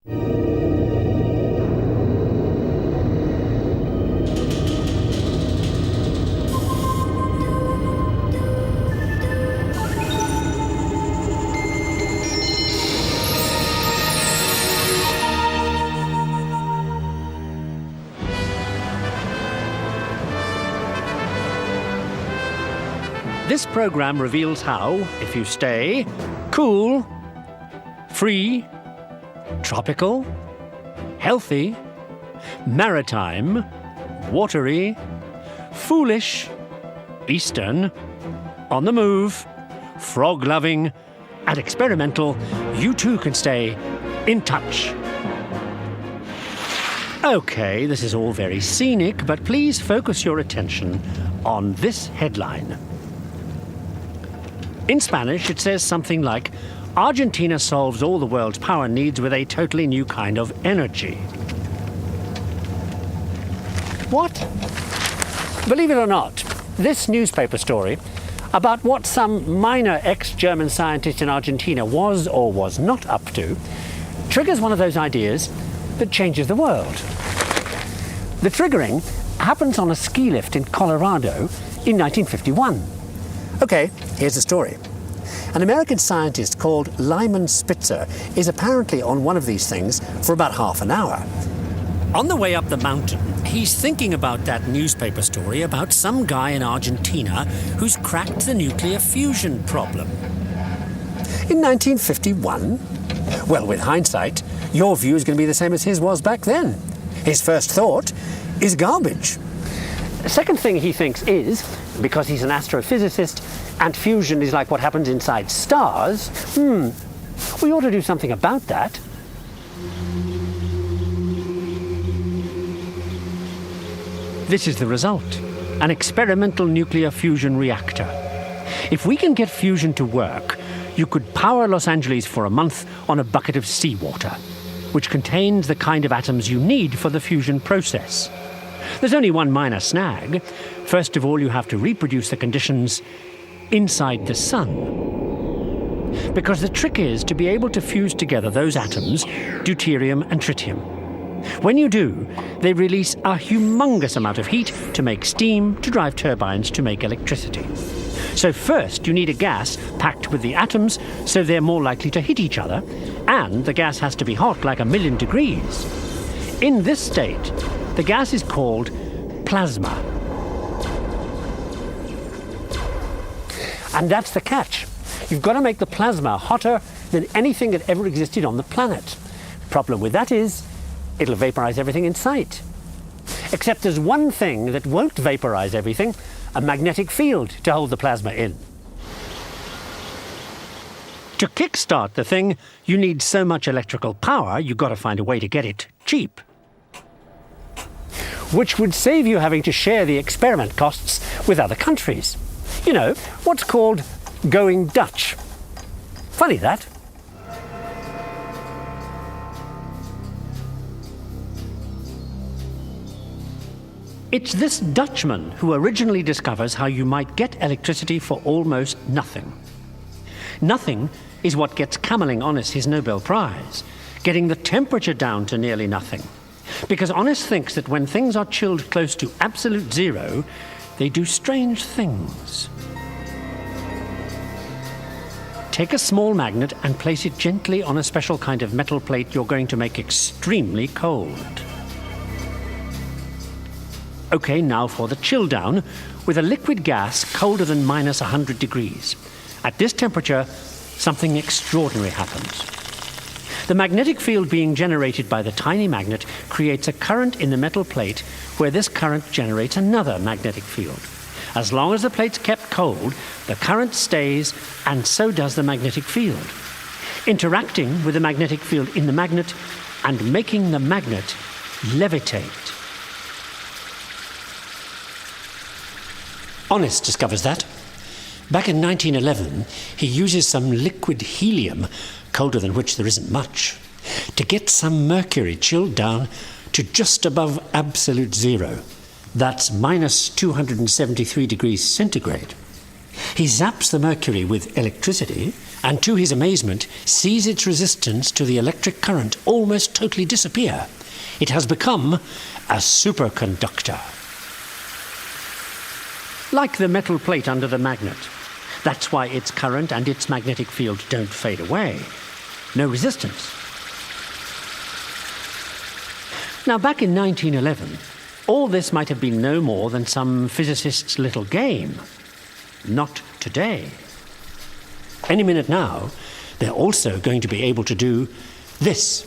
This program reveals how, if you stay cool, free, tropical, healthy, maritime, watery, foolish, eastern, on the move, frog-loving, and experimental, you too can stay in touch. Okay, this is all very scenic, but please focus your attention on this headline. In Spanish, it says something like, Argentina solves all the world's power needs with a totally new kind of energy. What? Believe it or not, this newspaper story about what some minor ex-German scientist in Argentina was or was not up to triggers one of those ideas that changes the world. The triggering happens on a ski lift in Colorado in 1951. Okay, here's the story. An American scientist called Lyman Spitzer is apparently on one of these things for about half an hour. On the way up the mountain, he's thinking about that newspaper story about some guy in Argentina who's cracked the nuclear fusion problem. In 1951? Well, with hindsight, your view is going to be the same as his was back then. His first thought is garbage. The second thing he thinks is, because he's an astrophysicist and fusion is like what happens inside stars, we ought to do something about that. This is the result, an experimental nuclear fusion reactor. If we can get fusion to work, you could power Los Angeles for a month on a bucket of seawater, which contains the kind of atoms you need for the fusion process. There's only one minor snag. First of all, you have to reproduce the conditions inside the sun. Because the trick is to be able to fuse together those atoms, deuterium and tritium. When you do, they release a humongous amount of heat to make steam, to drive turbines, to make electricity. So first, you need a gas packed with the atoms so they're more likely to hit each other, and the gas has to be hot, like 1,000,000 degrees. In this state, the gas is called plasma. And that's the catch. You've got to make the plasma hotter than anything that ever existed on the planet. Problem with that is, it'll vaporize everything in sight. Except there's one thing that won't vaporize everything, a magnetic field to hold the plasma in. To kickstart the thing, you need so much electrical power, you've got to find a way to get it cheap. Which would save you having to share the experiment costs with other countries. You know, what's called going Dutch. Funny that. It's this Dutchman who originally discovers how you might get electricity for almost nothing. Nothing is what gets Kamerlingh Onnes his Nobel Prize, getting the temperature down to nearly nothing. Because Onnes thinks that when things are chilled close to absolute zero, they do strange things. Take a small magnet and place it gently on a special kind of metal plate you're going to make extremely cold. Okay, now for the chill down, with a liquid gas colder than minus 100 degrees. At this temperature, something extraordinary happens. The magnetic field being generated by the tiny magnet creates a current in the metal plate, where this current generates another magnetic field. As long as the plate's kept cold, the current stays, and so does the magnetic field, interacting with the magnetic field in the magnet and making the magnet levitate. Onnes discovers that. Back in 1911, he uses some liquid helium, colder than which there isn't much, to get some mercury chilled down to just above absolute zero. That's minus 273 degrees centigrade. He zaps the mercury with electricity, and to his amazement sees its resistance to the electric current almost totally disappear. It has become a superconductor. Like the metal plate under the magnet. That's why its current and its magnetic field don't fade away. No resistance. Now, back in 1911, all this might have been no more than some physicist's little game. Not today. Any minute now, they're also going to be able to do this.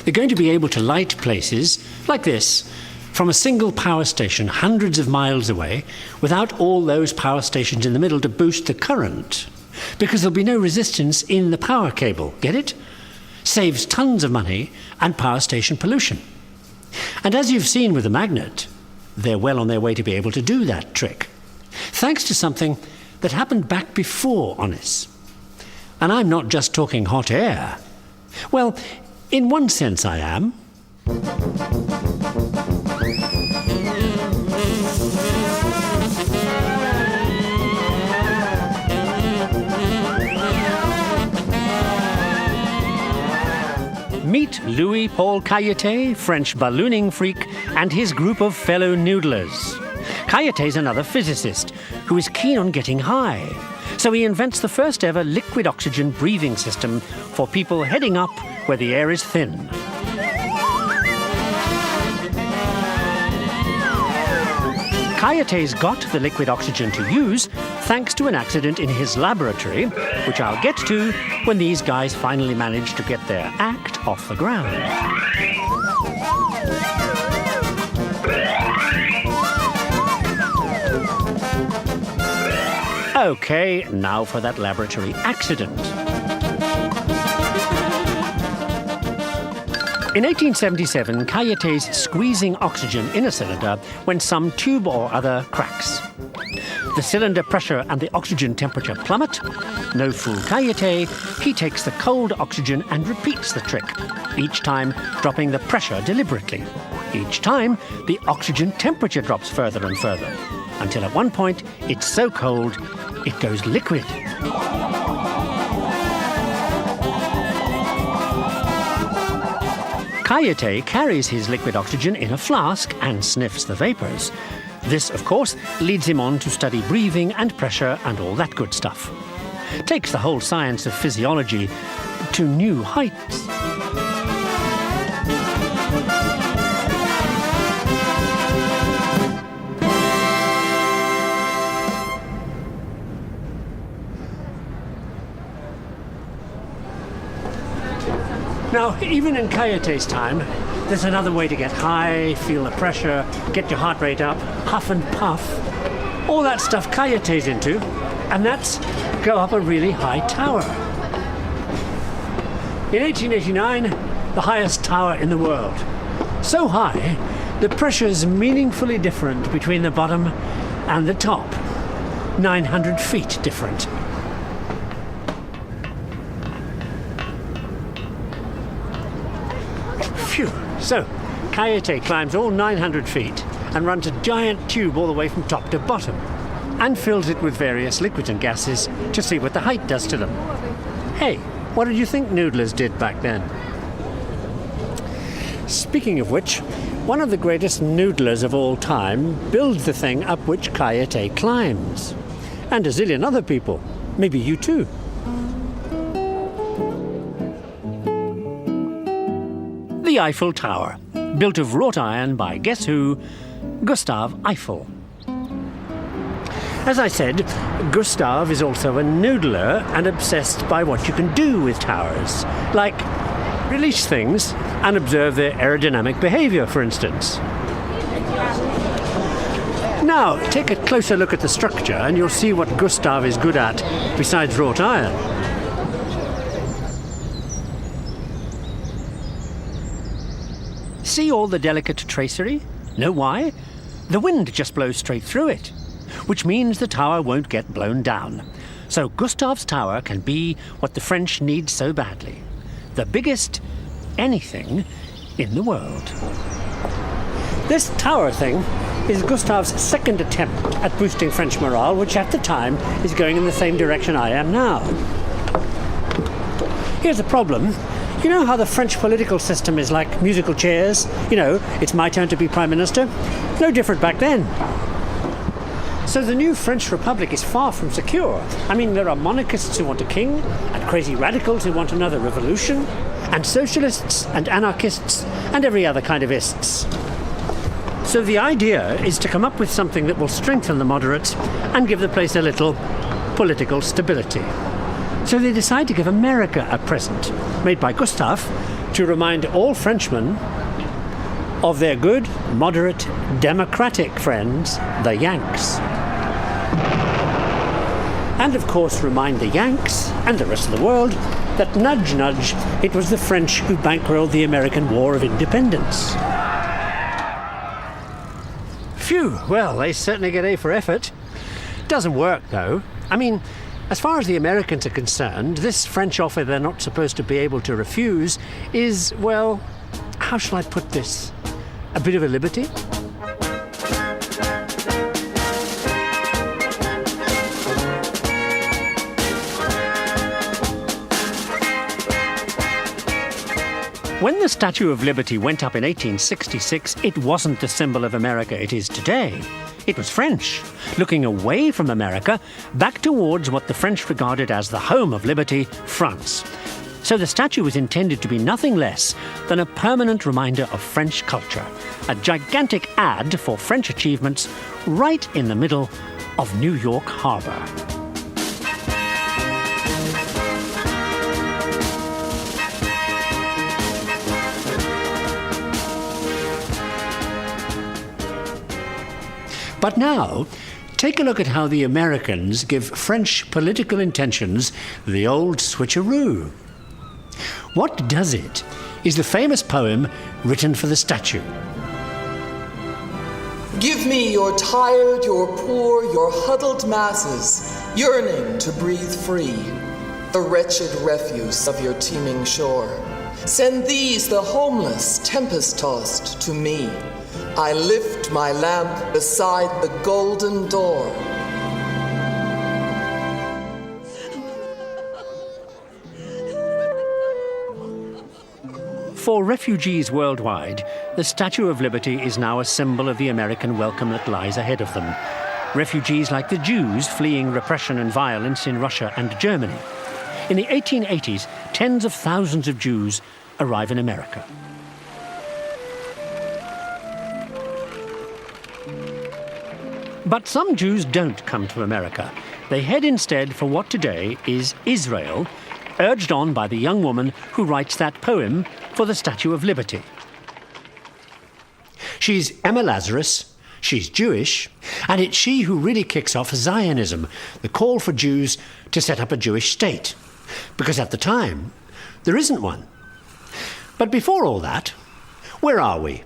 They're going to be able to light places like this from a single power station hundreds of miles away without all those power stations in the middle to boost the current, because there'll be no resistance in the power cable. Get it? Saves tons of money and power station pollution. And as you've seen with the magnet, they're well on their way to be able to do that trick, thanks to something that happened back before on us. And I'm not just talking hot air. Well, in one sense I am. Meet Louis-Paul Cailletet, French ballooning freak, and his group of fellow noodlers. Cailletet's another physicist who is keen on getting high. So he invents the first ever liquid oxygen breathing system for people heading up where the air is thin. Cailletet's got the liquid oxygen to use thanks to an accident in his laboratory, which I'll get to when these guys finally manage to get their act off the ground. Okay, now for that laboratory accident. In 1877, Cailletet's squeezing oxygen in a cylinder when some tube or other cracks. The cylinder pressure and the oxygen temperature plummet. No fool Cailletet, he takes the cold oxygen and repeats the trick, each time dropping the pressure deliberately. Each time, the oxygen temperature drops further and further, until at one point it's so cold it goes liquid. Cailletet carries his liquid oxygen in a flask and sniffs the vapors. This, of course, leads him on to study breathing and pressure and all that good stuff. Takes the whole science of physiology to new heights. Now, even in Cailletet's time, there's another way to get high, feel the pressure, get your heart rate up, huff and puff. All that stuff Cailletet's into, and that's go up a really high tower. In 1889, the highest tower in the world. So high, the pressure's meaningfully different between the bottom and the top. 900 feet different. Phew. So, Cailletet climbs all 900 feet and runs a giant tube all the way from top to bottom and fills it with various liquids and gases to see what the height does to them. Hey, what did you think noodlers did back then? Speaking of which, one of the greatest noodlers of all time builds the thing up which Cailletet climbs. And a zillion other people. Maybe you too. The Eiffel Tower, built of wrought iron by guess who? Gustave Eiffel. As I said, Gustave is also a noodler and obsessed by what you can do with towers, like release things and observe their aerodynamic behavior, for instance. Now, take a closer look at the structure and you'll see what Gustave is good at besides wrought iron. See all the delicate tracery? Know why? The wind just blows straight through it, which means the tower won't get blown down. So Gustave's tower can be what the French need so badly. The biggest anything in the world. This tower thing is Gustave's second attempt at boosting French morale, which at the time is going in the same direction I am now. Here's the problem. You know how the French political system is like musical chairs? You know, it's my turn to be Prime Minister? No different back then. So the new French Republic is far from secure. I mean, there are monarchists who want a king, and crazy radicals who want another revolution, and socialists and anarchists and every other kind of ists. So the idea is to come up with something that will strengthen the moderates and give the place a little political stability. So they decide to give America a present, made by Gustave, to remind all Frenchmen of their good, moderate, democratic friends, the Yanks. And of course remind the Yanks and the rest of the world that, nudge, nudge, it was the French who bankrolled the American War of Independence. Phew, well, they certainly get A for effort. Doesn't work, though. I mean, as far as the Americans are concerned, this French offer they're not supposed to be able to refuse is, well, how shall I put this? A bit of a liberty? When the Statue of Liberty went up in 1866, it wasn't the symbol of America it is today. It was French, looking away from America, back towards what the French regarded as the home of liberty, France. So the statue was intended to be nothing less than a permanent reminder of French culture, a gigantic ad for French achievements right in the middle of New York Harbor. But now, take a look at how the Americans give French political intentions the old switcheroo. What does it is the famous poem written for the statue. Give me your tired, your poor, your huddled masses, yearning to breathe free, the wretched refuse of your teeming shore. Send these, the homeless, tempest-tossed, to me. I lift my lamp beside the golden door. For refugees worldwide, the Statue of Liberty is now a symbol of the American welcome that lies ahead of them. Refugees like the Jews fleeing repression and violence in Russia and Germany. In the 1880s, tens of thousands of Jews arrive in America. But some Jews don't come to America. They head instead for what today is Israel, urged on by the young woman who writes that poem for the Statue of Liberty. She's Emma Lazarus, she's Jewish, and it's she who really kicks off Zionism, the call for Jews to set up a Jewish state. Because at the time, there isn't one. But before all that, where are we?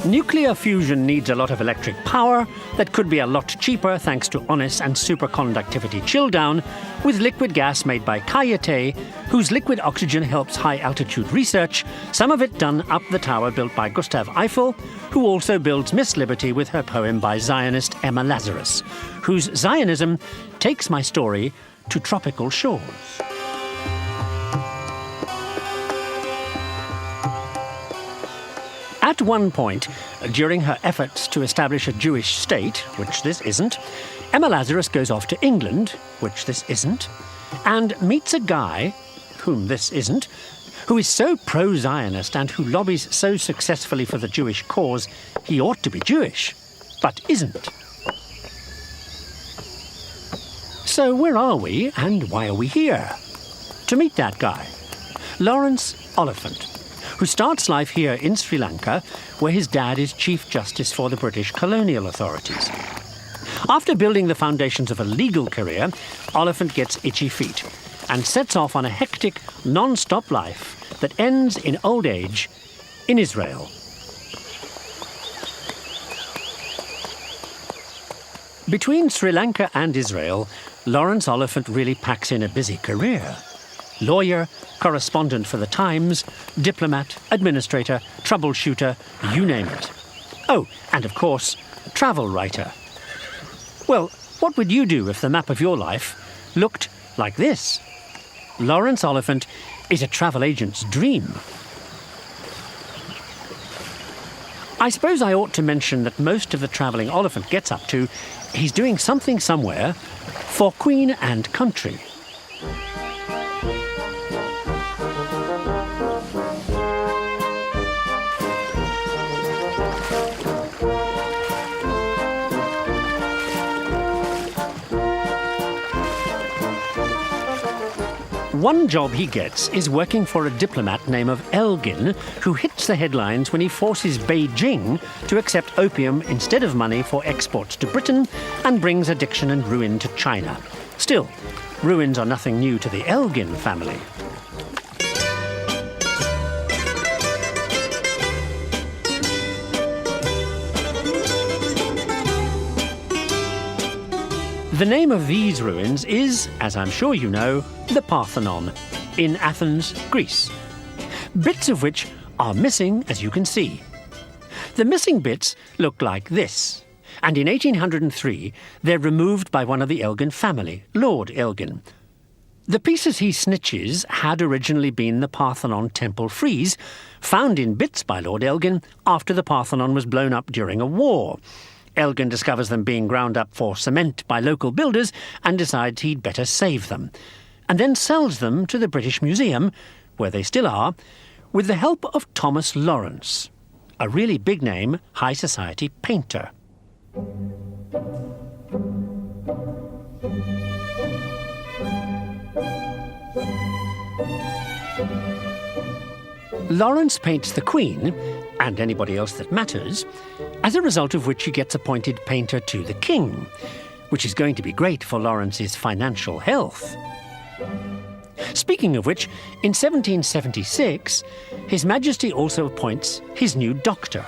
Nuclear fusion needs a lot of electric power that could be a lot cheaper thanks to honest and superconductivity chill-down with liquid gas made by Cayete, whose liquid oxygen helps high-altitude research, some of it done up the tower built by Gustave Eiffel, who also builds Miss Liberty with her poem by Zionist Emma Lazarus, whose Zionism takes my story to tropical shores. At one point, during her efforts to establish a Jewish state, which this isn't, Emma Lazarus goes off to England, which this isn't, and meets a guy, whom this isn't, who is so pro-Zionist and who lobbies so successfully for the Jewish cause he ought to be Jewish, but isn't. So where are we and why are we here? To meet that guy, Lawrence Oliphant, who starts life here in Sri Lanka, where his dad is Chief Justice for the British colonial authorities. After building the foundations of a legal career, Oliphant gets itchy feet and sets off on a hectic, non-stop life that ends in old age in Israel. Between Sri Lanka and Israel, Lawrence Oliphant really packs in a busy career. Lawyer, correspondent for the Times, diplomat, administrator, troubleshooter, you name it. Oh, and of course, travel writer. Well, what would you do if the map of your life looked like this? Lawrence Oliphant is a travel agent's dream. I suppose I ought to mention that most of the travelling Oliphant gets up to, he's doing something somewhere for Queen and country. One job he gets is working for a diplomat named Elgin, who hits the headlines when he forces Beijing to accept opium instead of money for exports to Britain and brings addiction and ruin to China. Still, ruins are nothing new to the Elgin family. The name of these ruins is, as I'm sure you know, the Parthenon, in Athens, Greece. Bits of which are missing, as you can see. The missing bits look like this, and in 1803 they're removed by one of the Elgin family, Lord Elgin. The pieces he snitches had originally been the Parthenon temple frieze, found in bits by Lord Elgin after the Parthenon was blown up during a war. Elgin discovers them being ground up for cement by local builders and decides he'd better save them, and then sells them to the British Museum, where they still are, with the help of Thomas Lawrence, a really big-name high society painter. Lawrence paints the Queen, and anybody else that matters, as a result of which he gets appointed painter to the King, which is going to be great for Lawrence's financial health. Speaking of which, in 1776, His Majesty also appoints his new doctor.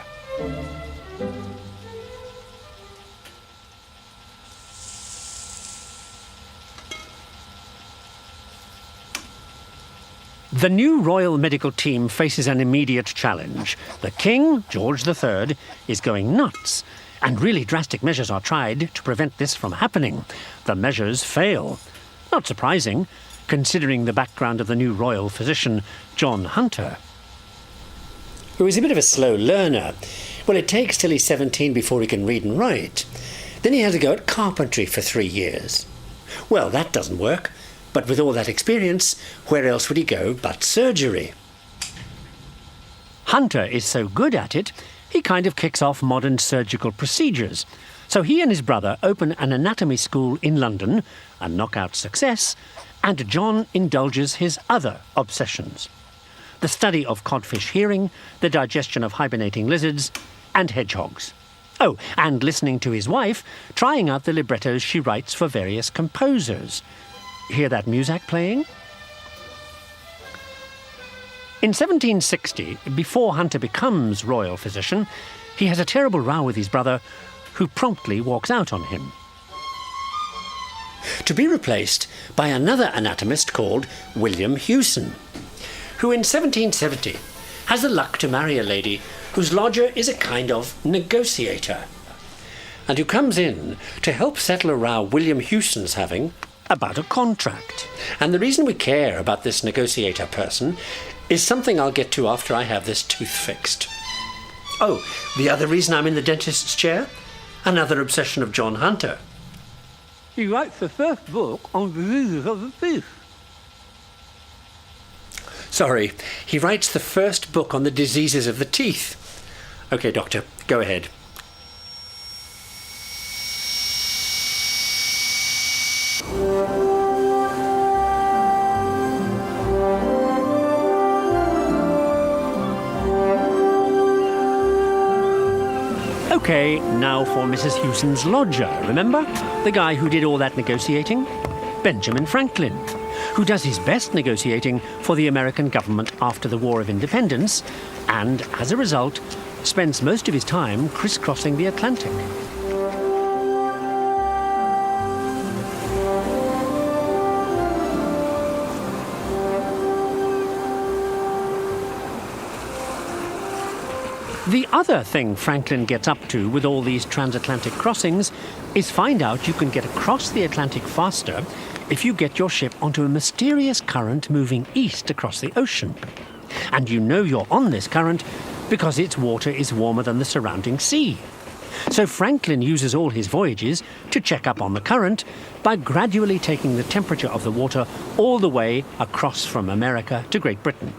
The new royal medical team faces an immediate challenge. The King, George III, is going nuts, and really drastic measures are tried to prevent this from happening. The measures fail. Not surprising, considering the background of the new royal physician, John Hunter, who is a bit of a slow learner. Well, it takes till he's 17 before he can read and write. Then he had to go at carpentry for 3 years. Well, that doesn't work. But with all that experience, where else would he go but surgery? Hunter is so good at it, he kind of kicks off modern surgical procedures. So he and his brother open an anatomy school in London, a knockout success, and John indulges his other obsessions: the study of codfish hearing, the digestion of hibernating lizards, and hedgehogs. Oh, and listening to his wife, trying out the librettos she writes for various composers. Hear that muzak playing? In 1760, before Hunter becomes royal physician, he has a terrible row with his brother, who promptly walks out on him, to be replaced by another anatomist called William Hewson, who in 1770 has the luck to marry a lady whose lodger is a kind of negotiator, and who comes in to help settle a row William Hewson's having about a contract. And the reason we care about this negotiator person is something I'll get to after I have this tooth fixed. Oh, the other reason I'm in the dentist's chair? Another obsession of John Hunter. He writes the first book on diseases of the teeth. Sorry, he writes the first book on the diseases of the teeth. Okay, doctor, go ahead. Okay, now for Mrs. Hewson's lodger, remember? The guy who did all that negotiating? Benjamin Franklin, who does his best negotiating for the American government after the War of Independence, and, as a result, spends most of his time crisscrossing the Atlantic. The other thing Franklin gets up to with all these transatlantic crossings is find out you can get across the Atlantic faster if you get your ship onto a mysterious current moving east across the ocean. And you know you're on this current because its water is warmer than the surrounding sea. So Franklin uses all his voyages to check up on the current by gradually taking the temperature of the water all the way across from America to Great Britain.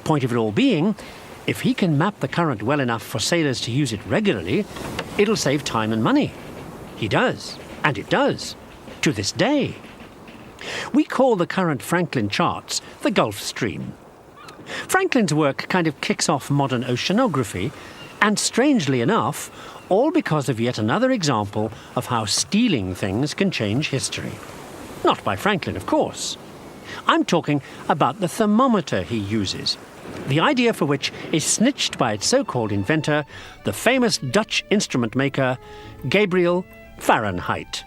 Point of it all being, if he can map the current well enough for sailors to use it regularly, it'll save time and money. He does, and it does, to this day. We call the current Franklin charts the Gulf Stream. Franklin's work kind of kicks off modern oceanography, and strangely enough, all because of yet another example of how stealing things can change history. Not by Franklin, of course. I'm talking about the thermometer he uses, the idea for which is snitched by its so-called inventor, the famous Dutch instrument maker, Gabriel Fahrenheit.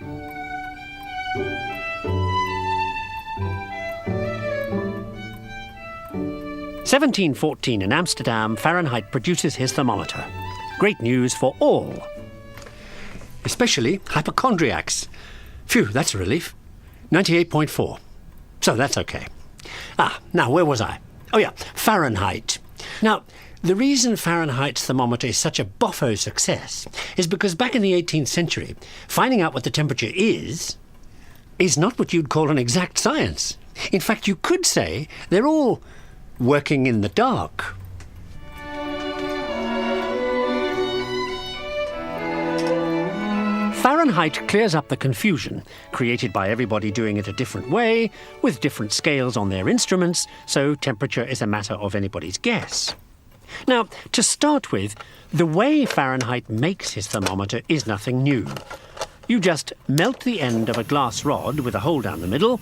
(1714) in Amsterdam, Fahrenheit produces his thermometer. Great news for all. Especially hypochondriacs. Phew, that's a relief. 98.4. So that's okay. Now where was I? Oh yeah, Fahrenheit. Now, the reason Fahrenheit's thermometer is such a boffo success is because back in the 18th century, finding out what the temperature is not what you'd call an exact science. In fact, you could say they're all working in the dark. Fahrenheit clears up the confusion created by everybody doing it a different way, with different scales on their instruments, so temperature is a matter of anybody's guess. Now, to start with, the way Fahrenheit makes his thermometer is nothing new. You just melt the end of a glass rod with a hole down the middle,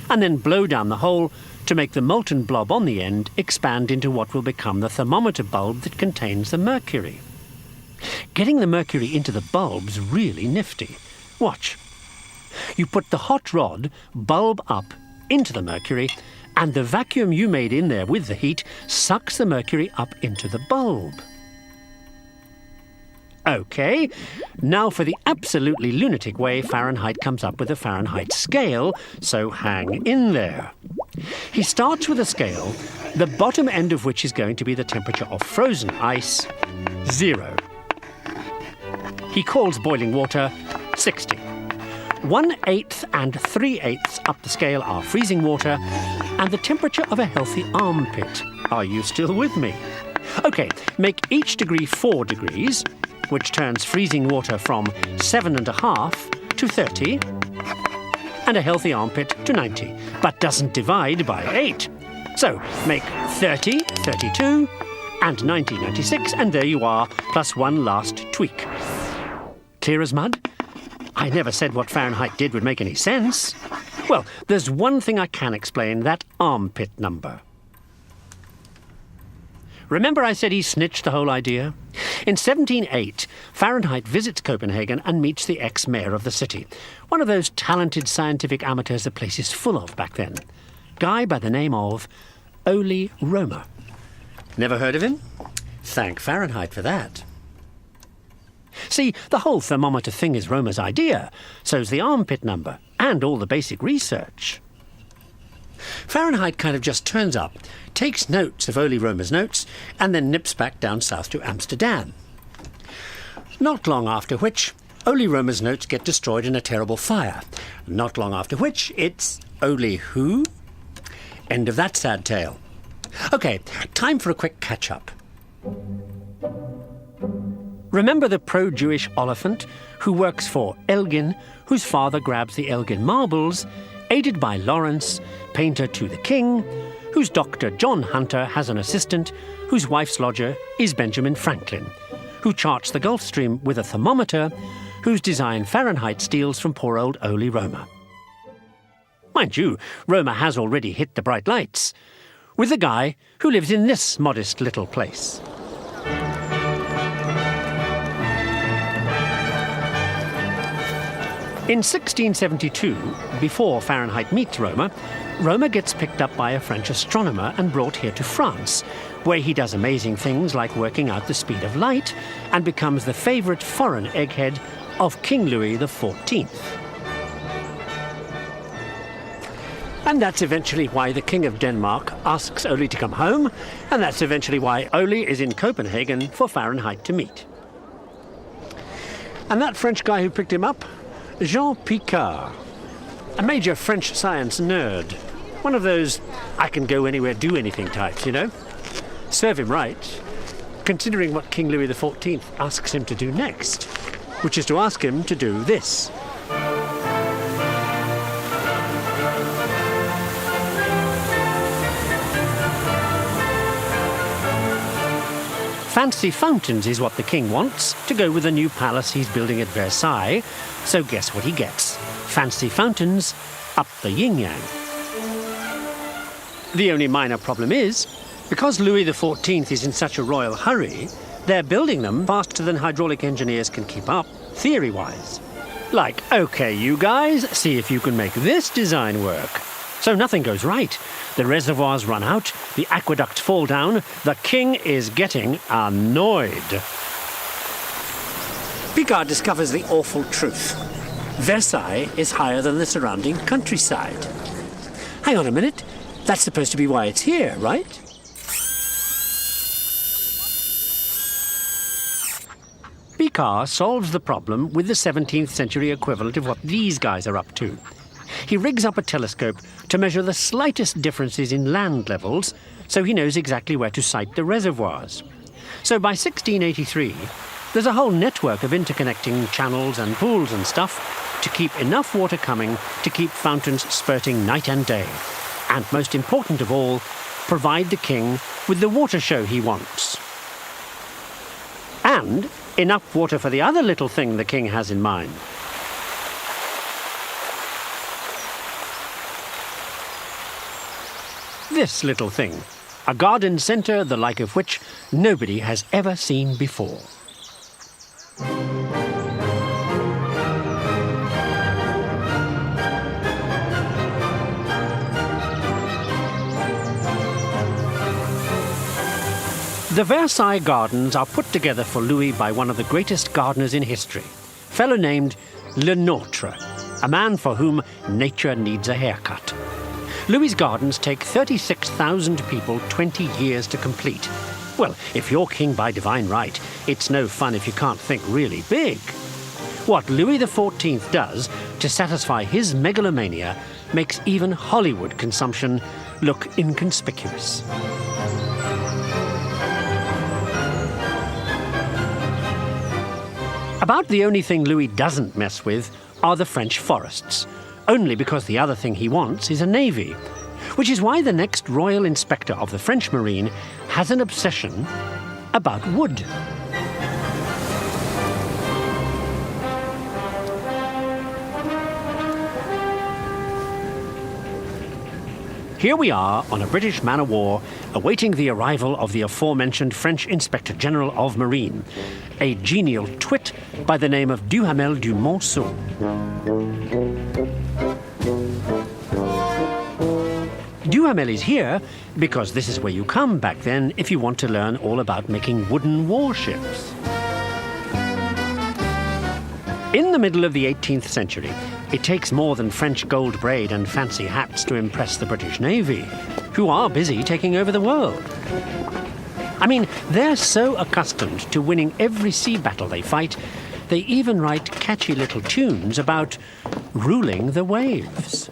and then blow down the hole to make the molten blob on the end expand into what will become the thermometer bulb that contains the mercury. Getting the mercury into the bulb's really nifty. Watch. You put the hot rod, bulb up, into the mercury, and the vacuum you made in there with the heat sucks the mercury up into the bulb. OK, now for the absolutely lunatic way Fahrenheit comes up with a Fahrenheit scale, so hang in there. He starts with a scale, the bottom end of which is going to be the temperature of frozen ice, 0. He calls boiling water 60. 1/8 and 3/8 up the scale are freezing water, and the temperature of a healthy armpit. Are you still with me? OK, make each degree 4 degrees, which turns freezing water from 7.5 to 30, and a healthy armpit to 90, but doesn't divide by 8. So make 30, 32, and 90, 96, and there you are, plus one last tweak. Clear as mud? I never said what Fahrenheit did would make any sense. Well, there's one thing I can explain, that armpit number. Remember I said he snitched the whole idea? In 1708, Fahrenheit visits Copenhagen and meets the ex-mayor of the city, one of those talented scientific amateurs the place is full of back then. Guy by the name of Ole Romer. Never heard of him? Thank Fahrenheit for that. See, the whole thermometer thing is Romer's idea, so's the armpit number, and all the basic research. Fahrenheit kind of just turns up, takes notes of Ole Romer's notes, and then nips back down south to Amsterdam. Not long after which, Ole Romer's notes get destroyed in a terrible fire. Not long after which, it's Ole who? End of that sad tale. OK, time for a quick catch-up. Remember the pro-Jewish Oliphant who works for Elgin, whose father grabs the Elgin marbles, aided by Lawrence, painter to the king, whose doctor John Hunter has an assistant, whose wife's lodger is Benjamin Franklin, who charts the Gulf Stream with a thermometer, whose design Fahrenheit steals from poor old Ole Romer. Mind you, Romer has already hit the bright lights, with the guy who lives in this modest little place. In 1672, before Fahrenheit meets Römer, Römer gets picked up by a French astronomer and brought here to France, where he does amazing things like working out the speed of light and becomes the favourite foreign egghead of King Louis XIV. And that's eventually why the King of Denmark asks Ole to come home, and that's eventually why Ole is in Copenhagen for Fahrenheit to meet. And that French guy who picked him up? Jean Picard, a major French science nerd. One of those I can go anywhere, do anything types, you know? Serve him right, considering what King Louis XIV asks him to do next, which is to ask him to do this. Fancy fountains is what the king wants to go with the new palace he's building at Versailles, so guess what he gets? Fancy fountains up the yin-yang. The only minor problem is, because Louis XIV is in such a royal hurry, they're building them faster than hydraulic engineers can keep up, theory-wise. Like, okay, you guys, see if you can make this design work. So nothing goes right. The reservoirs run out, the aqueducts fall down, the king is getting annoyed. Picard discovers the awful truth. Versailles is higher than the surrounding countryside. Hang on a minute, that's supposed to be why it's here, right? Picard solves the problem with the 17th century equivalent of what these guys are up to. He rigs up a telescope to measure the slightest differences in land levels, so he knows exactly where to site the reservoirs. So by 1683, there's a whole network of interconnecting channels and pools and stuff to keep enough water coming to keep fountains spurting night and day. And most important of all, provide the king with the water show he wants. And enough water for the other little thing the king has in mind. This little thing, a garden centre the like of which nobody has ever seen before. The Versailles Gardens are put together for Louis by one of the greatest gardeners in history, a fellow named Le Nôtre, a man for whom nature needs a haircut. Louis's gardens take 36,000 people 20 years to complete. Well, if you're king by divine right, it's no fun if you can't think really big. What Louis XIV does to satisfy his megalomania makes even Hollywood consumption look inconspicuous. About the only thing Louis doesn't mess with are the French forests, only because the other thing he wants is a navy, which is why the next royal inspector of the French Marine has an obsession about wood. Here we are on a British man-of-war awaiting the arrival of the aforementioned French Inspector General of Marine, a genial twit by the name of Duhamel du Monceau. Duhamel is here because this is where you come back then if you want to learn all about making wooden warships. In the middle of the 18th century, it takes more than French gold braid and fancy hats to impress the British Navy, who are busy taking over the world. I mean, they're so accustomed to winning every sea battle they fight, they even write catchy little tunes about ruling the waves.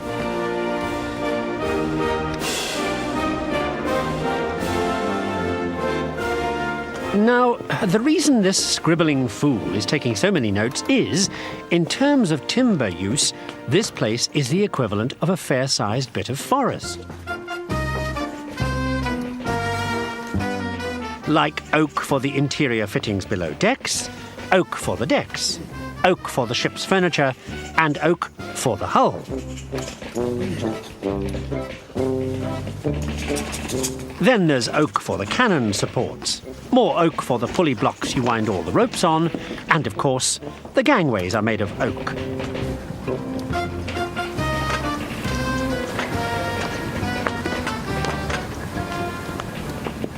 Now, the reason this scribbling fool is taking so many notes is, in terms of timber use, this place is the equivalent of a fair-sized bit of forest. Like oak for the interior fittings below decks, oak for the decks, oak for the ship's furniture, and oak for the hull. Then there's oak for the cannon supports, more oak for the pulley blocks you wind all the ropes on, and of course, the gangways are made of oak.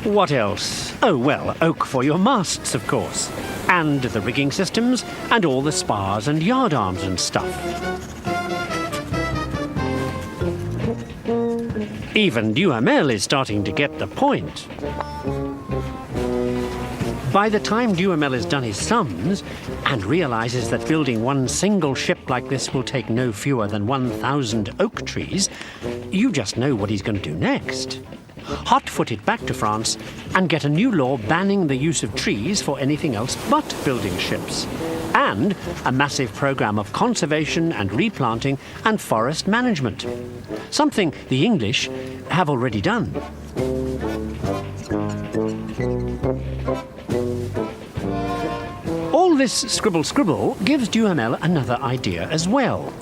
What else? Oh, well, oak for your masts, of course. And the rigging systems, and all the spars and yardarms and stuff. Even Duhamel is starting to get the point. By the time Duhamel has done his sums and realizes that building one single ship like this will take no fewer than 1,000 oak trees, you just know what he's going to do next. Hot-foot it back to France and get a new law banning the use of trees for anything else but building ships, and a massive program of conservation and replanting and forest management, something the English have already done. All this scribble gives Duhamel another idea as well.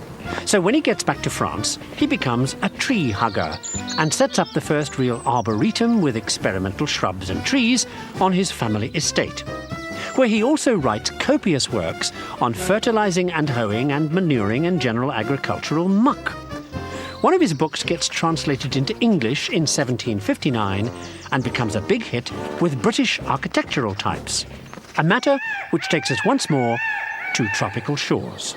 So when he gets back to France, he becomes a tree hugger and sets up the first real arboretum with experimental shrubs and trees on his family estate, where he also writes copious works on fertilizing and hoeing and manuring and general agricultural muck. One of his books gets translated into English in 1759 and becomes a big hit with British architectural types, a matter which takes us once more to tropical shores.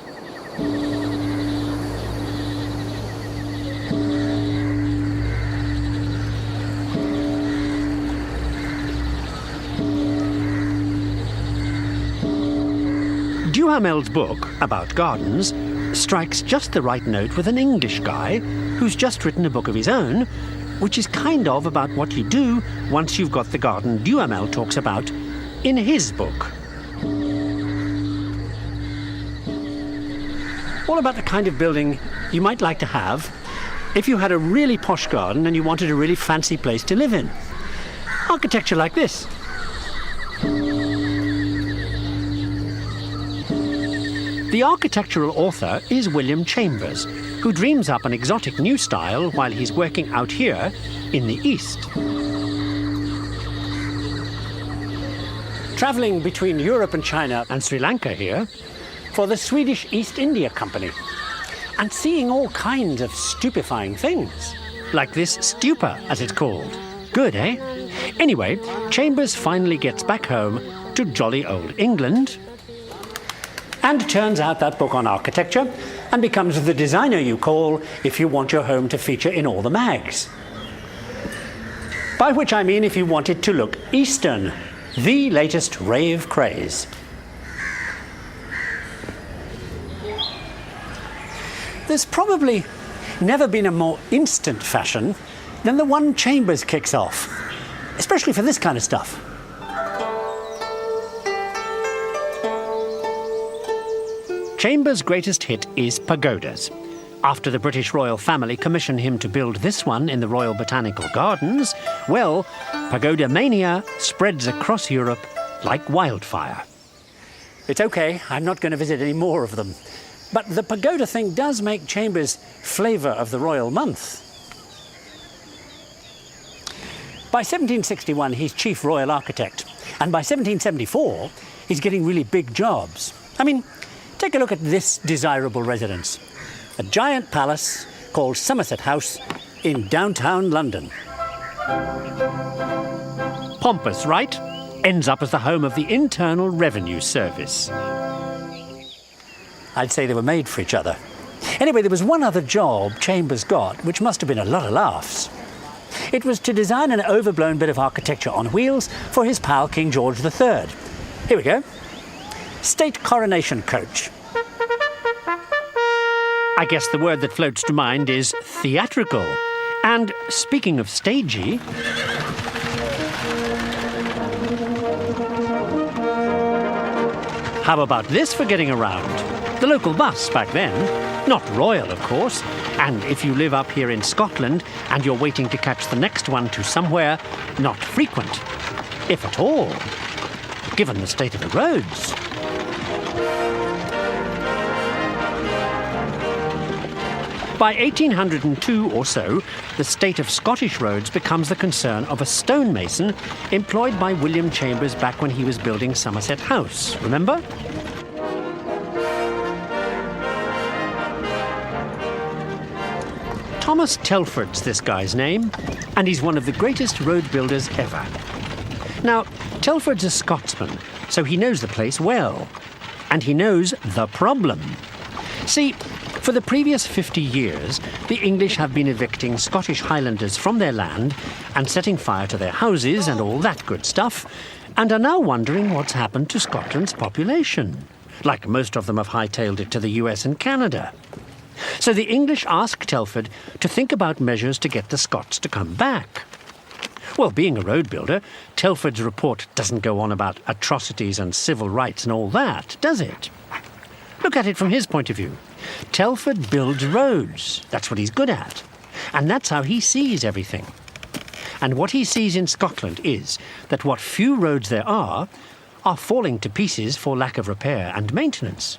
Duhamel's book about gardens strikes just the right note with an English guy who's just written a book of his own, which is kind of about what you do once you've got the garden Duhamel talks about in his book. All about the kind of building you might like to have if you had a really posh garden and you wanted a really fancy place to live in. Architecture like this. The architectural author is William Chambers, who dreams up an exotic new style while he's working out here in the East. Travelling between Europe and China and Sri Lanka here for the Swedish East India Company, and seeing all kinds of stupefying things, like this stupa, as it's called. Good, eh? Anyway, Chambers finally gets back home to jolly old England and turns out that book on architecture and becomes the designer you call if you want your home to feature in all the mags. By which I mean if you want it to look Eastern, the latest rave craze. There's probably never been a more instant fashion than the one Chambers kicks off, especially for this kind of stuff. Chambers' greatest hit is pagodas. After the British royal family commissioned him to build this one in the Royal Botanical Gardens, well, pagoda mania spreads across Europe like wildfire. It's okay, I'm not going to visit any more of them. But the pagoda thing does make Chambers flavour of the royal month. By 1761, he's chief royal architect. And by 1774, he's getting really big jobs. I mean, take a look at this desirable residence. A giant palace called Somerset House in downtown London. Pompous, right? Ends up as the home of the Internal Revenue Service. I'd say they were made for each other. Anyway, there was one other job Chambers got, which must have been a lot of laughs. It was to design an overblown bit of architecture on wheels for his pal King George III. Here we go. State coronation coach. I guess the word that floats to mind is theatrical. And speaking of stagey, how about this for getting around? The local bus back then. Not royal, of course. And if you live up here in Scotland and you're waiting to catch the next one to somewhere, not frequent, if at all, given the state of the roads. By 1802 or so, the state of Scottish roads becomes the concern of a stonemason employed by William Chambers back when he was building Somerset House. Remember? Thomas Telford's this guy's name, and he's one of the greatest road builders ever. Now, Telford's a Scotsman, so he knows the place well. And he knows the problem. See, for the previous 50 years, the English have been evicting Scottish Highlanders from their land and setting fire to their houses and all that good stuff, and are now wondering what's happened to Scotland's population. Like most of them have hightailed it to the US and Canada. So the English ask Telford to think about measures to get the Scots to come back. Well, being a road builder, Telford's report doesn't go on about atrocities and civil rights and all that, does it? Look at it from his point of view. Telford builds roads. That's what he's good at. And that's how he sees everything. And what he sees in Scotland is that what few roads there are falling to pieces for lack of repair and maintenance.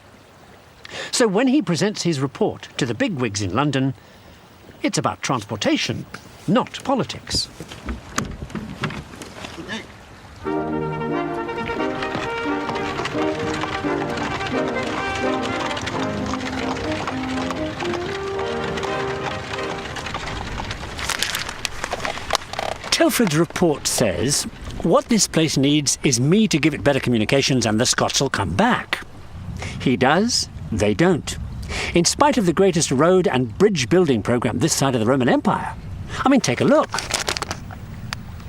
So when he presents his report to the bigwigs in London, it's about transportation, not politics. Telford's report says, what this place needs is me to give it better communications and the Scots will come back. He does, they don't. In spite of the greatest road and bridge building programme this side of the Roman Empire. I mean, take a look.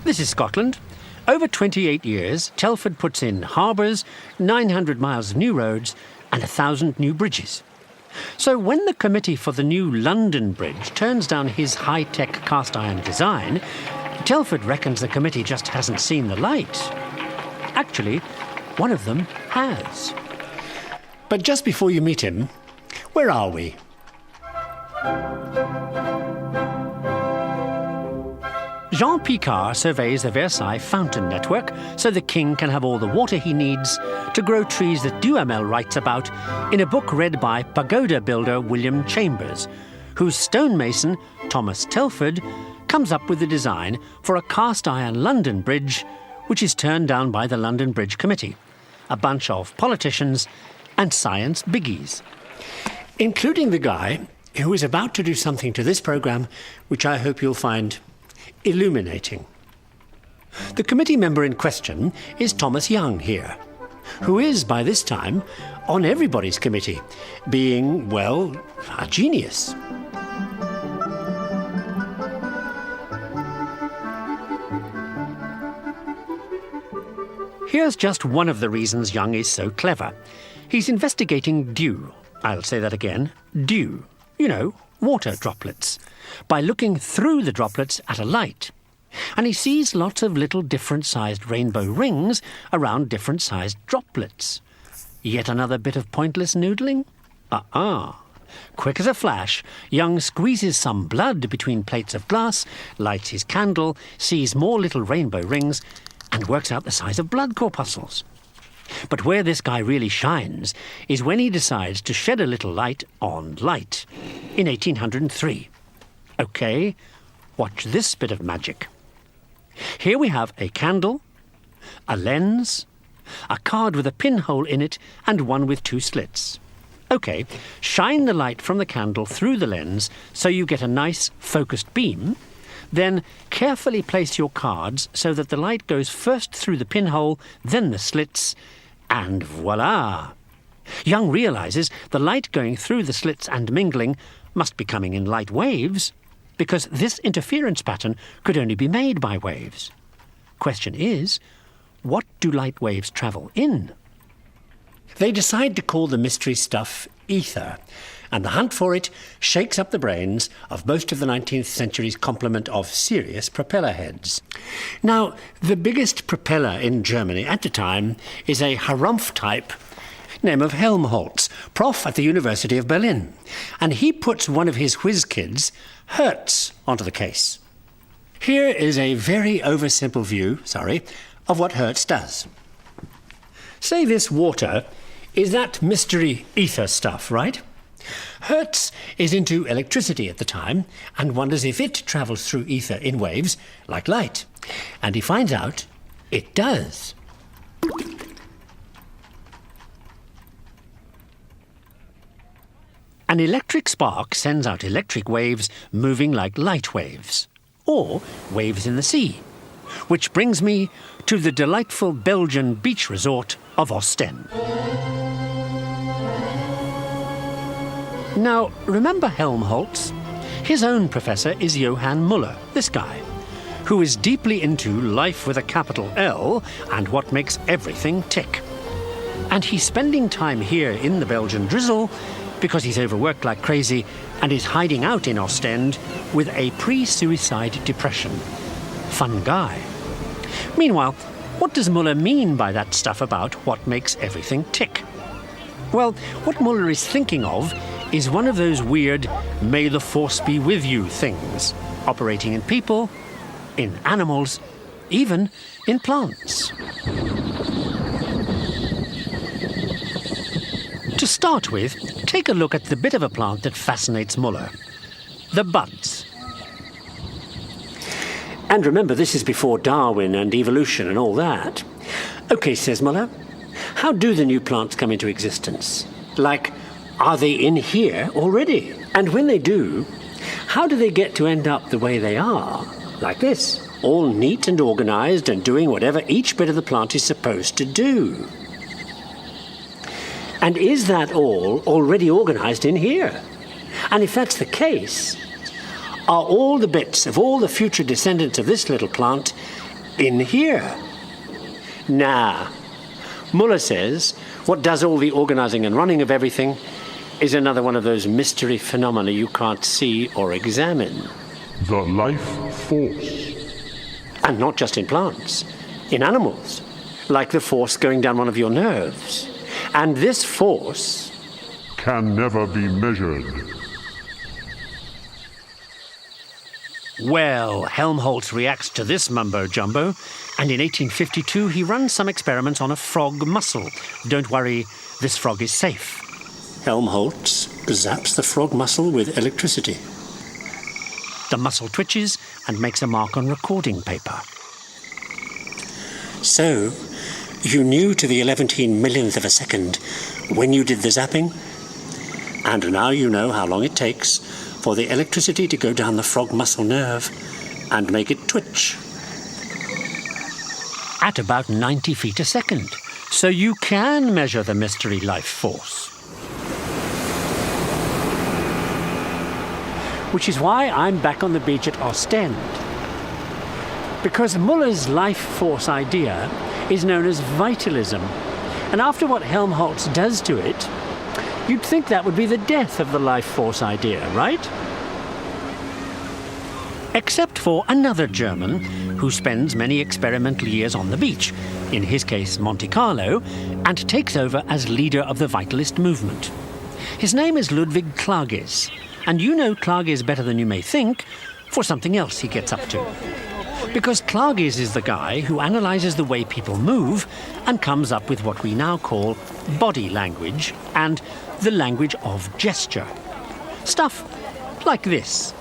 This is Scotland. Over 28 years, Telford puts in harbours, 900 miles of new roads and 1,000 new bridges. So when the committee for the new London Bridge turns down his high-tech cast-iron design, Telford reckons the committee just hasn't seen the light. Actually, one of them has. But just before you meet him, where are we? Jean Picard surveys the Versailles fountain network so the king can have all the water he needs to grow trees that Duhamel writes about in a book read by pagoda builder William Chambers, whose stonemason, Thomas Telford, comes up with the design for a cast-iron London Bridge, which is turned down by the London Bridge Committee, a bunch of politicians and science biggies, including the guy who is about to do something to this programme which I hope you'll find illuminating. The committee member in question is Thomas Young here, who is, by this time, on everybody's committee, being, well, a genius. Here's just one of the reasons Young is so clever. He's investigating dew. I'll say that again. Dew. You know, water droplets. By looking through the droplets at a light. And he sees lots of little different-sized rainbow rings around different-sized droplets. Yet another bit of pointless noodling? Quick as a flash, Young squeezes some blood between plates of glass, lights his candle, sees more little rainbow rings, and works out the size of blood corpuscles. But where this guy really shines is when he decides to shed a little light on light in 1803. OK, watch this bit of magic. Here we have a candle, a lens, a card with a pinhole in it, and one with two slits. OK, shine the light from the candle through the lens so you get a nice focused beam. Then carefully place your cards so that the light goes first through the pinhole, then the slits, and voila! Young realises the light going through the slits and mingling must be coming in light waves, because this interference pattern could only be made by waves. Question is, what do light waves travel in? They decide to call the mystery stuff ether, and the hunt for it shakes up the brains of most of the 19th century's complement of serious propeller heads. Now, the biggest propeller in Germany at the time is a Harumph type, name of Helmholtz, prof at the University of Berlin, and he puts one of his whiz kids, Hertz, onto the case. Here is a very oversimple view, of what Hertz does. Say this water is that mystery ether stuff, right? Hertz is into electricity at the time and wonders if it travels through ether in waves like light. And he finds out it does. An electric spark sends out electric waves moving like light waves, or waves in the sea, Which brings me to the delightful Belgian beach resort of Ostend. Now, remember Helmholtz? His own professor is Johann Muller, this guy, who is deeply into life with a capital L and what makes everything tick. And he's spending time here in the Belgian drizzle because he's overworked like crazy and is hiding out in Ostend with a pre-suicide depression. Fun guy. Meanwhile, what does Muller mean by that stuff about what makes everything tick? Well, what Muller is thinking of is one of those weird "may the force be with you" things, operating in people, in animals, even in plants. To start with, take a look at the bit of a plant that fascinates Muller, the buds. And remember, this is before Darwin and evolution and all that. OK, says Muller, how do the new plants come into existence? Like, are they in here already? And when they do, how do they get to end up the way they are? Like this, all neat and organized and doing whatever each bit of the plant is supposed to do. And is that all already organized in here? And if that's the case, are all the bits of all the future descendants of this little plant in here? Nah. Muller says what does all the organizing and running of everything is another one of those mystery phenomena you can't see or examine. The life force. And not just in plants, in animals, like the force going down one of your nerves. And this force Can never be measured. Well, Helmholtz reacts to this mumbo-jumbo, and in 1852 he runs some experiments on a frog mussel. Don't worry, this frog is safe. Helmholtz zaps the frog mussel with electricity. The mussel twitches and makes a mark on recording paper. So, you knew to the 11 millionth of a second when you did the zapping? And now you know how long it takes for the electricity to go down the frog muscle nerve and make it twitch. At about 90 feet a second. So you can measure the mystery life force. Which is why I'm back on the beach at Ostend. Because Muller's life force idea is known as vitalism. And after what Helmholtz does to it, you'd think that would be the death of the life force idea, right? Except for another German who spends many experimental years on the beach, in his case Monte Carlo, and takes over as leader of the vitalist movement. His name is Ludwig Klages, and you know Klages better than you may think for something else he gets up to. Because Klages is the guy who analyzes the way people move and comes up with what we now call body language and the language of gesture. Stuff like this.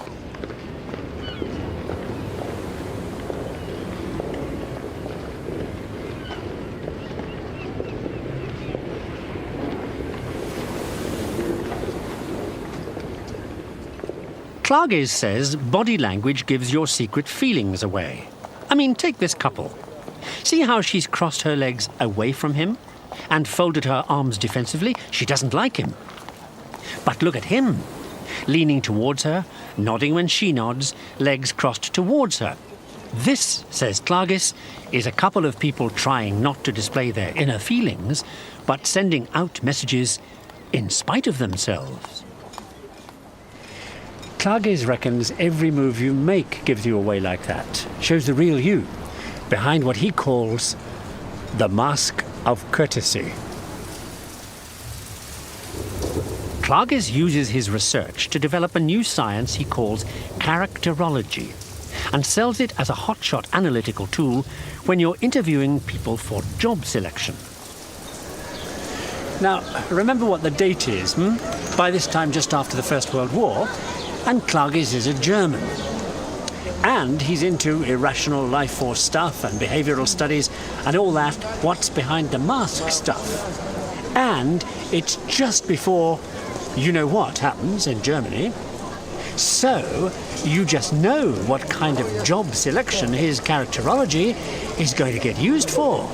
Klages says body language gives your secret feelings away. I mean, take this couple. See how she's crossed her legs away from him and folded her arms defensively? She doesn't like him. But look at him, leaning towards her, nodding when she nods, legs crossed towards her. This, says Klages, is a couple of people trying not to display their inner feelings, but sending out messages in spite of themselves. Klages reckons every move you make gives you away like that, shows the real you, behind what he calls the mask of courtesy. Klages uses his research to develop a new science he calls characterology, and sells it as a hotshot analytical tool when you're interviewing people for job selection. Now, remember what the date is, By this time just after the First World War, and Klages is a German. And he's into irrational life force stuff and behavioral studies and all that, what's behind the mask stuff. And it's just before you know what happens in Germany. So, you just know what kind of job selection his characterology is going to get used for.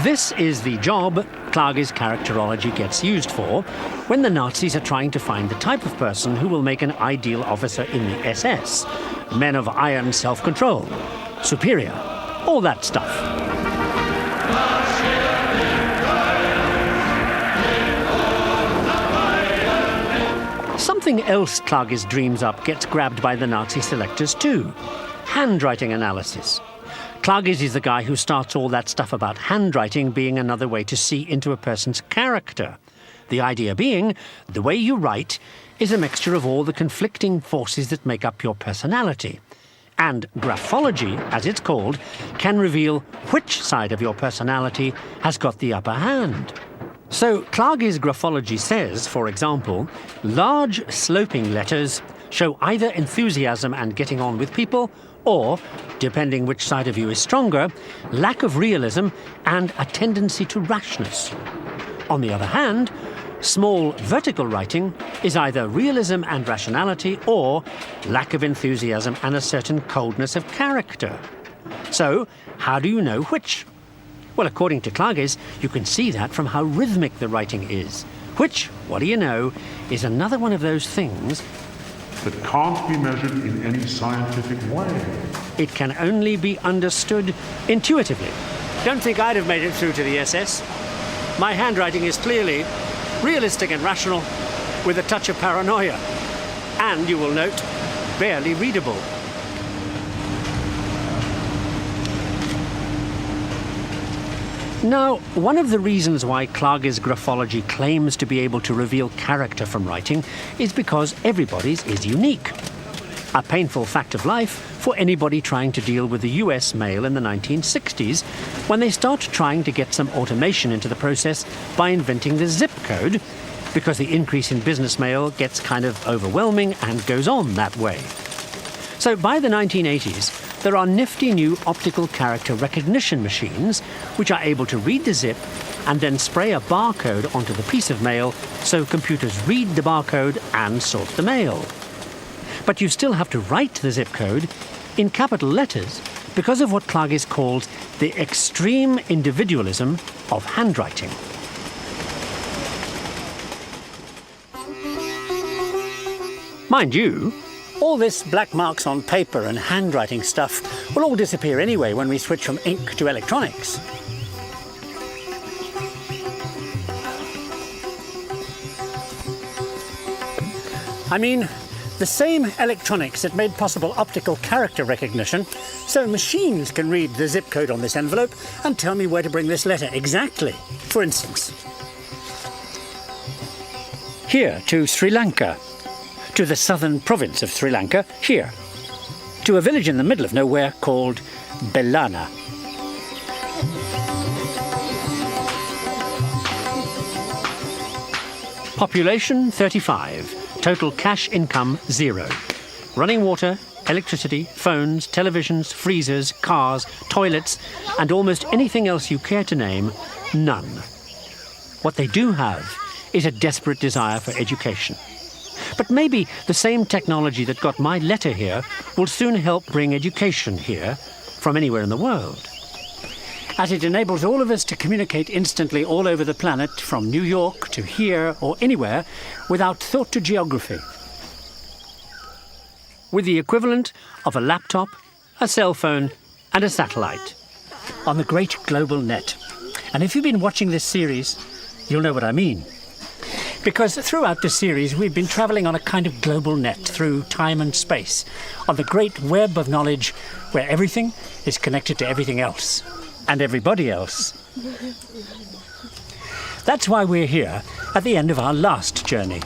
This is the job Klage's characterology gets used for when the Nazis are trying to find the type of person who will make an ideal officer in the SS. Men of iron self-control, superior, all that stuff. Something else Klage's dreams up gets grabbed by the Nazi selectors too. Handwriting analysis. Klage's is the guy who starts all that stuff about handwriting being another way to see into a person's character. The idea being, the way you write is a mixture of all the conflicting forces that make up your personality. And graphology, as it's called, can reveal which side of your personality has got the upper hand. So Klage's graphology says, for example, large sloping letters show either enthusiasm and getting on with people, or, depending which side of you is stronger, lack of realism and a tendency to rashness. On the other hand, small vertical writing is either realism and rationality or lack of enthusiasm and a certain coldness of character. So, how do you know which? Well, according to Klage's, you can see that from how rhythmic the writing is, which, what do you know, is another one of those things that can't be measured in any scientific way. It can only be understood intuitively. Don't think I'd have made it through to the SS. My handwriting is clearly realistic and rational, with a touch of paranoia. And, you will note, barely readable. Now, one of the reasons why Klage's graphology claims to be able to reveal character from writing is because everybody's is unique. A painful fact of life for anybody trying to deal with the US mail in the 1960s, when they start trying to get some automation into the process by inventing the zip code, because the increase in business mail gets kind of overwhelming and goes on that way. So by the 1980s, there are nifty new optical character recognition machines which are able to read the zip and then spray a barcode onto the piece of mail so computers read the barcode and sort the mail. But you still have to write the zip code in capital letters because of what Klage's calls the extreme individualism of handwriting. Mind you, all this black marks on paper and handwriting stuff will all disappear anyway when we switch from ink to electronics. I mean, the same electronics that made possible optical character recognition, so machines can read the zip code on this envelope and tell me where to bring this letter exactly. For instance, here to Sri Lanka, to the southern province of Sri Lanka, here, to a village in the middle of nowhere called Belana. Population 35, total cash income 0. Running water, electricity, phones, televisions, freezers, cars, toilets, and almost anything else you care to name, none. What they do have is a desperate desire for education. But maybe the same technology that got my letter here will soon help bring education here from anywhere in the world, as it enables all of us to communicate instantly all over the planet, from New York to here or anywhere, without thought to geography. With the equivalent of a laptop, a cell phone, and a satellite on the great global net. And if you've been watching this series, you'll know what I mean. Because throughout the series, we've been travelling on a kind of global net through time and space, on the great web of knowledge where everything is connected to everything else, and everybody else. That's why we're here at the end of our last journey.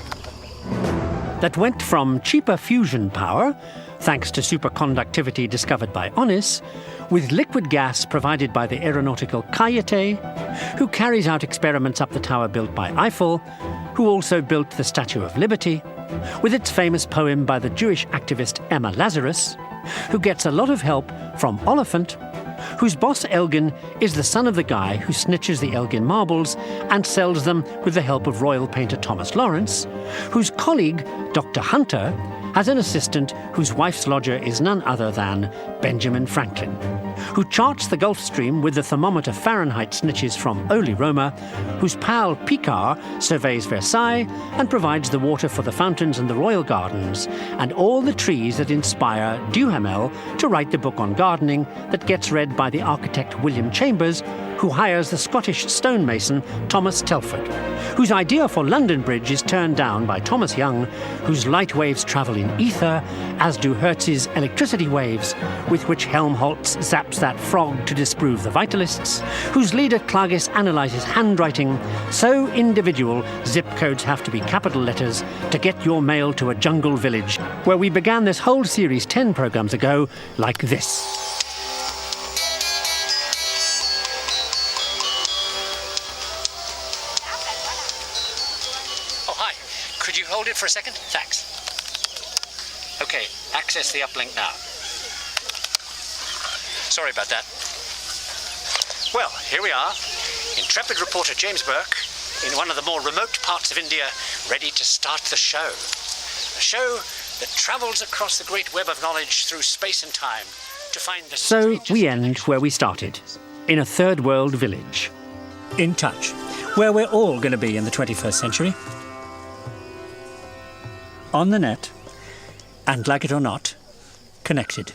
That went from cheaper fusion power, thanks to superconductivity discovered by Onnis, with liquid gas provided by the aeronautical Caillete, who carries out experiments up the tower built by Eiffel, who also built the Statue of Liberty, with its famous poem by the Jewish activist Emma Lazarus, who gets a lot of help from Oliphant, whose boss Elgin is the son of the guy who snitches the Elgin marbles and sells them with the help of royal painter Thomas Lawrence, whose colleague, Dr. Hunter, has an assistant whose wife's lodger is none other than Benjamin Franklin, who charts the Gulf Stream with the thermometer Fahrenheit snitches from Holy Roma, whose pal Picard surveys Versailles and provides the water for the fountains and the royal gardens, and all the trees that inspire Duhamel to write the book on gardening that gets read by the architect William Chambers, who hires the Scottish stonemason Thomas Telford, whose idea for London Bridge is turned down by Thomas Young, whose light waves travel in ether, as do Hertz's electricity waves, with which Helmholtz zaps that frog to disprove the vitalists, whose leader Klages analyses handwriting, so individual zip codes have to be capital letters to get your mail to a jungle village, where we began this whole series 10 programs ago like this. Could you hold it for a second? Thanks. Okay, access the uplink now. Sorry about that. Well, here we are. Intrepid reporter James Burke in one of the more remote parts of India, ready to start the show. A show that travels across the great web of knowledge through space and time to find the... So we end where we started, in a third world village. In touch, where we're all going to be in the 21st century. On the net, and like it or not, connected.